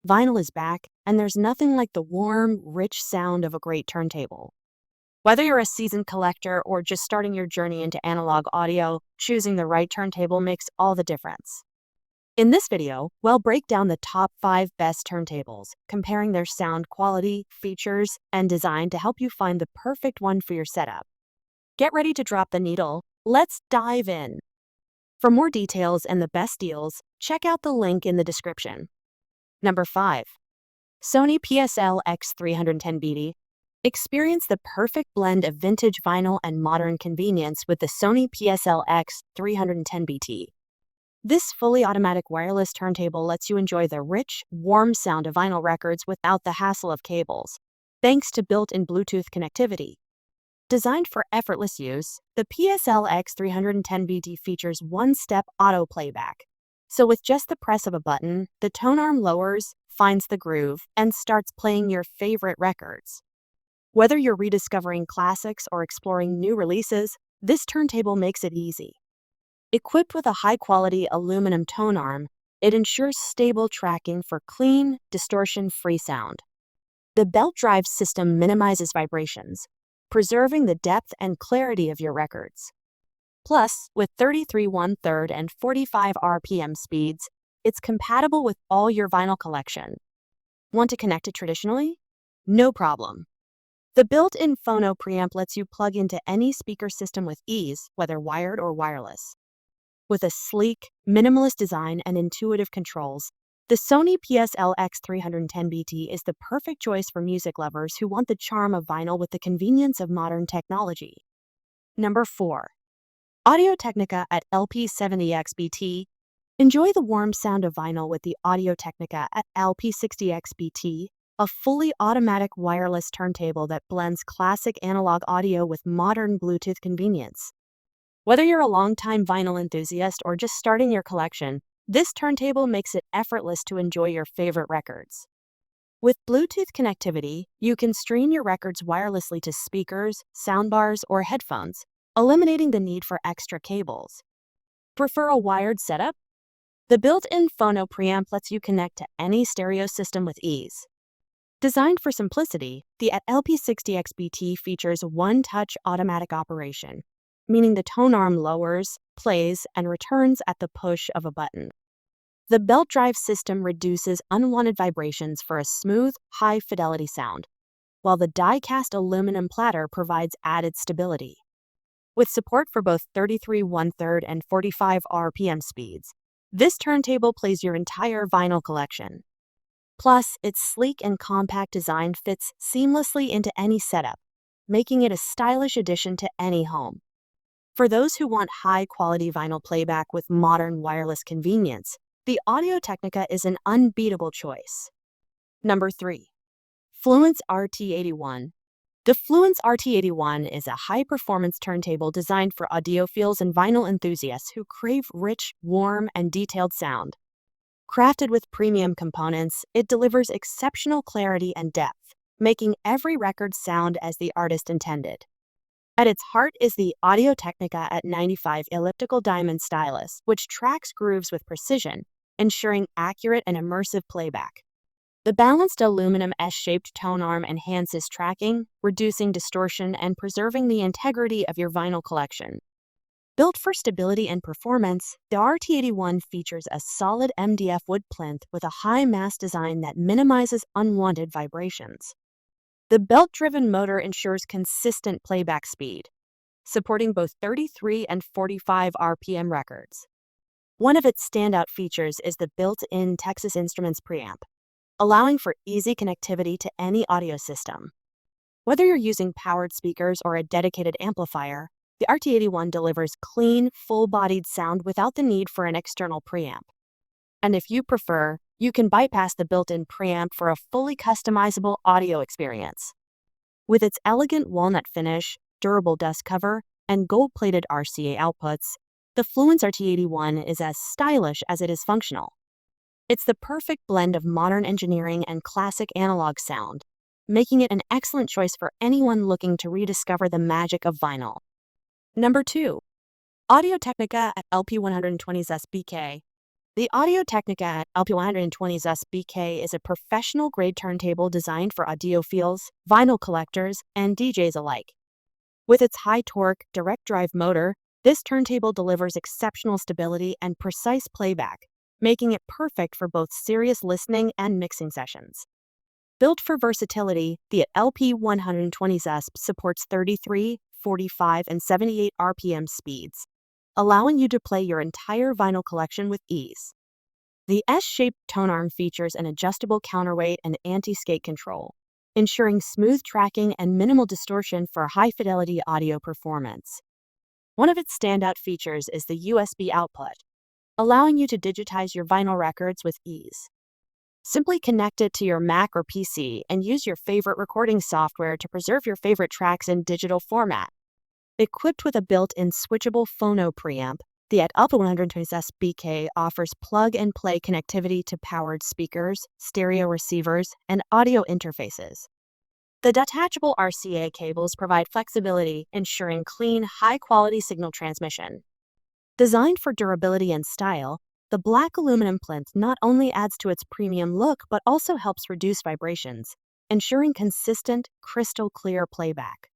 Vinyl is back, and there's nothing like the warm, rich sound of a great turntable. Whether you're a seasoned collector or just starting your journey into analog audio, choosing the right turntable makes all the difference. In this video, we'll break down the top 5 best turntables, comparing their sound quality, features, and design to help you find the perfect one for your setup. Get ready to drop the needle. Let's dive in. For more details and the best deals, check out the link in the description. Number 5. Sony PSL X310BT. Experience the perfect blend of vintage vinyl and modern convenience with the Sony PSL X310BT. This fully automatic wireless turntable lets you enjoy the rich, warm sound of vinyl records without the hassle of cables, thanks to built-in Bluetooth connectivity. Designed for effortless use, the PSL X310BT features one-step auto playback. So with just the press of a button, the tone arm lowers, finds the groove, and starts playing your favorite records. Whether you're rediscovering classics or exploring new releases, this turntable makes it easy. Equipped with a high-quality aluminum tone arm, it ensures stable tracking for clean, distortion-free sound. The belt drive system minimizes vibrations, preserving the depth and clarity of your records. Plus, with 33 1/3 and 45 RPM speeds, it's compatible with all your vinyl collection. Want to connect it traditionally? No problem. The built-in phono preamp lets you plug into any speaker system with ease, whether wired or wireless. With a sleek, minimalist design and intuitive controls, the Sony PSL X310BT is the perfect choice for music lovers who want the charm of vinyl with the convenience of modern technology. Number 4. Audio-Technica at LP70XBT. Enjoy the warm sound of vinyl with the Audio-Technica at LP60XBT, a fully automatic wireless turntable that blends classic analog audio with modern Bluetooth convenience. Whether you're a longtime vinyl enthusiast or just starting your collection, this turntable makes it effortless to enjoy your favorite records. With Bluetooth connectivity, you can stream your records wirelessly to speakers, soundbars, or headphones, eliminating the need for extra cables. Prefer a wired setup? The built-in phono preamp lets you connect to any stereo system with ease. Designed for simplicity, the LP60XBT features one-touch automatic operation, meaning the tone arm lowers, plays, and returns at the push of a button. The belt drive system reduces unwanted vibrations for a smooth, high-fidelity sound, while the die-cast aluminum platter provides added stability. With support for both 33 1/3 and 45 RPM speeds, this turntable plays your entire vinyl collection. Plus, its sleek and compact design fits seamlessly into any setup, making it a stylish addition to any home. For those who want high-quality vinyl playback with modern wireless convenience, the Audio-Technica is an unbeatable choice. Number 3. Fluence RT81. The Fluence RT81 is a high-performance turntable designed for audiophiles and vinyl enthusiasts who crave rich, warm, and detailed sound. Crafted with premium components, it delivers exceptional clarity and depth, making every record sound as the artist intended. At its heart is the Audio-Technica at 95 elliptical diamond stylus, which tracks grooves with precision, ensuring accurate and immersive playback. The balanced aluminum S-shaped tone arm enhances tracking, reducing distortion and preserving the integrity of your vinyl collection. Built for stability and performance, the RT81 features a solid MDF wood plinth with a high mass design that minimizes unwanted vibrations. The belt-driven motor ensures consistent playback speed, supporting both 33 and 45 RPM records. One of its standout features is the built-in Texas Instruments preamp, allowing for easy connectivity to any audio system. Whether you're using powered speakers or a dedicated amplifier, the RT81 delivers clean, full-bodied sound without the need for an external preamp. And if you prefer, you can bypass the built-in preamp for a fully customizable audio experience. With its elegant walnut finish, durable dust cover, and gold-plated RCA outputs, the Fluence RT81 is as stylish as it is functional. It's the perfect blend of modern engineering and classic analog sound, making it an excellent choice for anyone looking to rediscover the magic of vinyl. Number 2. Audio-Technica at LP120SBK. The Audio-Technica LP120S BK is a professional-grade turntable designed for audiophiles, vinyl collectors, and DJs alike. With its high-torque, direct-drive motor, this turntable delivers exceptional stability and precise playback, making it perfect for both serious listening and mixing sessions. Built for versatility, the LP120S supports 33, 45, and 78 RPM speeds, allowing you to play your entire vinyl collection with ease. The S-shaped tone arm features an adjustable counterweight and anti-skate control, ensuring smooth tracking and minimal distortion for high-fidelity audio performance. One of its standout features is the USB output, allowing you to digitize your vinyl records with ease. Simply connect it to your Mac or PC and use your favorite recording software to preserve your favorite tracks in digital format. Equipped with a built-in switchable phono preamp, the LP120S BK offers plug-and-play connectivity to powered speakers, stereo receivers, and audio interfaces. The detachable RCA cables provide flexibility, ensuring clean, high-quality signal transmission. Designed for durability and style, the black aluminum plinth not only adds to its premium look but also helps reduce vibrations, ensuring consistent, crystal-clear playback.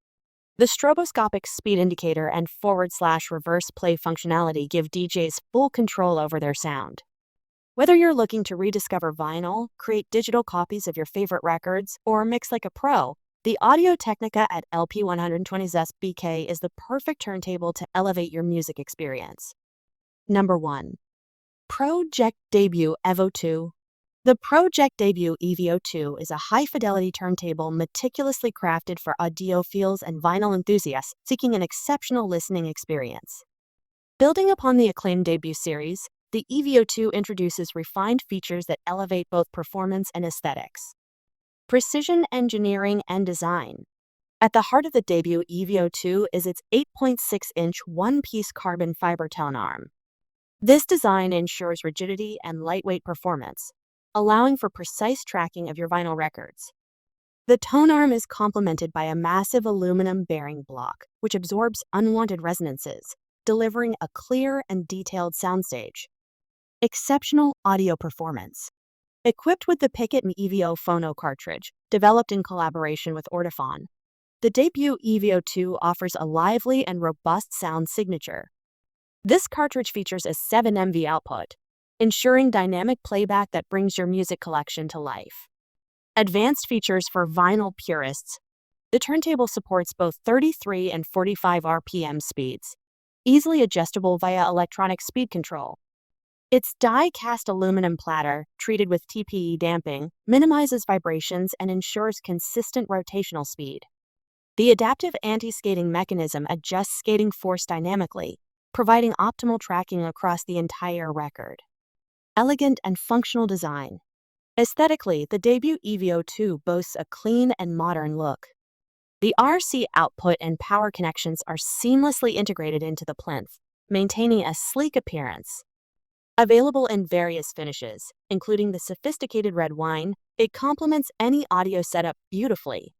The stroboscopic speed indicator and forward/reverse play functionality give DJs full control over their sound. Whether you're looking to rediscover vinyl, create digital copies of your favorite records, or mix like a pro, the Audio-Technica LP120S BK is the perfect turntable to elevate your music experience. Number 1. Project Debut Evo 2. The Project Debut Evo 2 is a high-fidelity turntable meticulously crafted for audiophiles and vinyl enthusiasts seeking an exceptional listening experience. Building upon the acclaimed Debut series, the Evo 2 introduces refined features that elevate both performance and aesthetics. Precision engineering and design. At the heart of the Debut Evo 2 is its 8.6-inch one-piece carbon fiber tone arm. This design ensures rigidity and lightweight performance, allowing for precise tracking of your vinyl records. The tone arm is complemented by a massive aluminum bearing block, which absorbs unwanted resonances, delivering a clear and detailed soundstage. Exceptional audio performance. Equipped with the Pickett Evo phono cartridge, developed in collaboration with Ortophon, the Debut Evo 2 offers a lively and robust sound signature. This cartridge features a 7 MV output, ensuring dynamic playback that brings your music collection to life. Advanced features for vinyl purists. The turntable supports both 33 and 45 RPM speeds, easily adjustable via electronic speed control. Its die-cast aluminum platter, treated with TPE damping, minimizes vibrations and ensures consistent rotational speed. The adaptive anti-skating mechanism adjusts skating force dynamically, providing optimal tracking across the entire record. Elegant and functional design. Aesthetically, the Debut Evo 2 boasts a clean and modern look. The RC output and power connections are seamlessly integrated into the plinth, maintaining a sleek appearance. Available in various finishes, including the sophisticated red wine, it complements any audio setup beautifully.